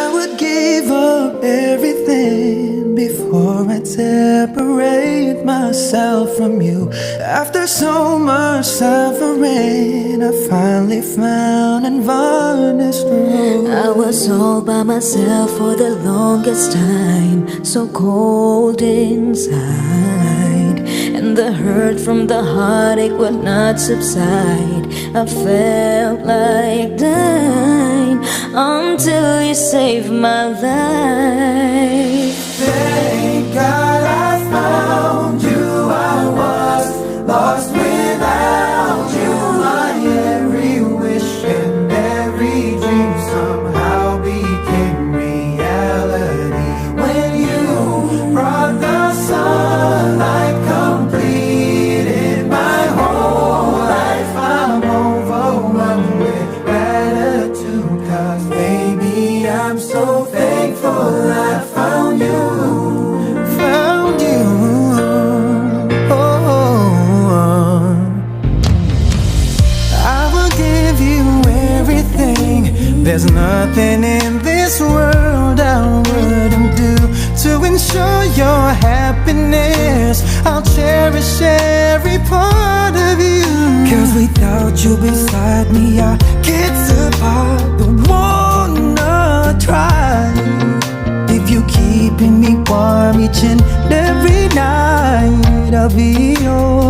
I would give up everything before I separate myself from you. After so much suffering, I finally found and varnished through. I was all by myself for the longest time, so cold inside, and the hurt from the heartache would not subside. I felt like dying until you saved my life. Thank God I found you. I was lost without you. My every wish and every dream somehow became reality. When you brought the sunlight, completed my whole life. I'm overwhelmed with gratitude, 'cause baby, I'm so thankful I found you. Found you. Oh, I will give you everything. There's nothing in this world I wouldn't do to ensure your happiness. I'll cherish every part of you, 'cause without you beside me I can't survive. Don't wanna try. If you keeping me warm each and every night, I'll be yours.